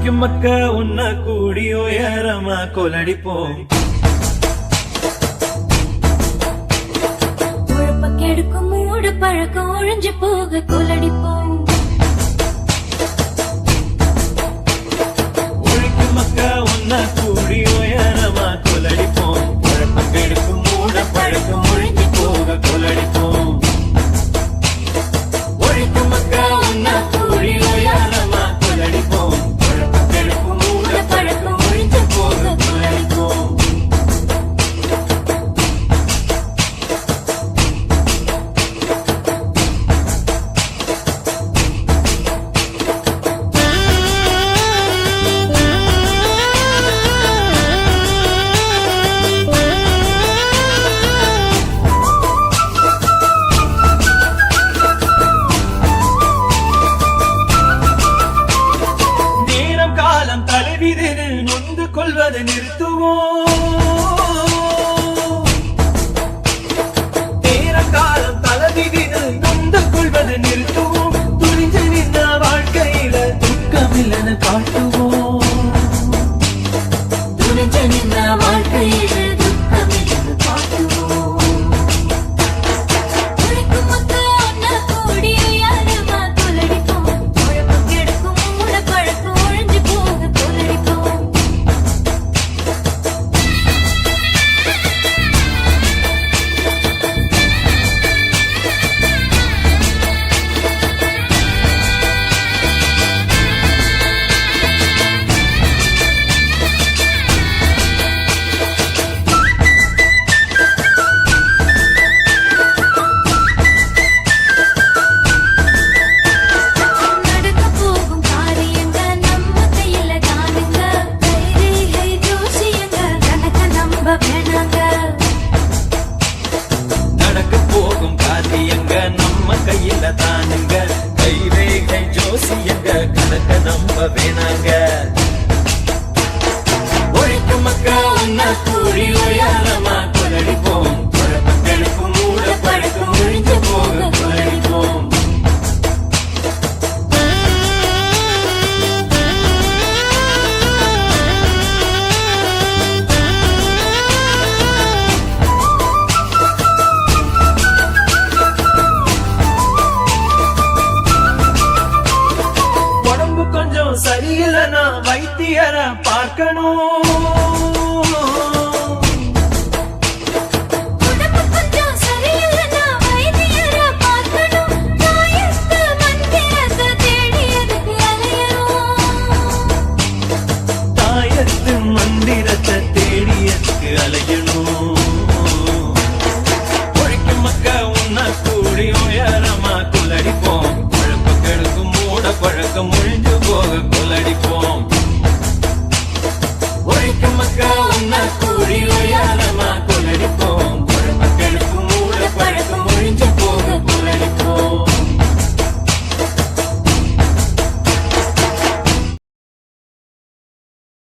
உழைக்கும் மக்க உன்ன கூடி உயரமா கொலடிப்போம். கெடுக்கும் மூடு பழக்கம் ஒழிஞ்சு போக கொலடிப்போம். உழைக்கும் மக்க உன்ன கூடி உயரமா கொலடிப்போம். உழைப்பம் கெடுக்கும் மூடு பழக்கம் ஒழிஞ்சு போக கொலடிப்போம். உழைக்கும் மக்க உன்ன கூடி உயரமா கொலடிப்போம். உழைப்பம் கெடுக்கும் மூடு பழக்கம் ஒழிஞ்சு போக கொலடிப்போம். நொந்து கொள்வதை நிறுத்துவோம். நேர காலம் தலைவிதிது நொந்து கொள்வதை நிறுத்துவோம். துணிஞ்சு நின்ற வாழ்க்கையில துக்கமில்லன காட்டுவோம். துணிஞ்சு நின்ற வாழ்க்கையில துக்கமில்லன காட்டுவோம். உழைக்கும் மக்கள் ஒன்னா கூடி உயரமா கொலடிப்போம். உழைப்பு கெடுக்கும் மூட பழக்கம் ஒழிஞ்சு போக கொலடிப்போம். நடக்க போகும் காரியங்க நம்ம கையில தானுங்க. கைரேகை ஜோசியங்க கணக்க நம்ப வேணாங்க. உழைக்கும் மக்க உன்ன கூடி உயரமா கொலடிப்போம். உழைப்பம் கெடுக்கும் மூட பழக்கம் ஒழிஞ்சு போக கொலடிப்போம். சரியில்லைனா வைத்தியரை பார்க்கணும்.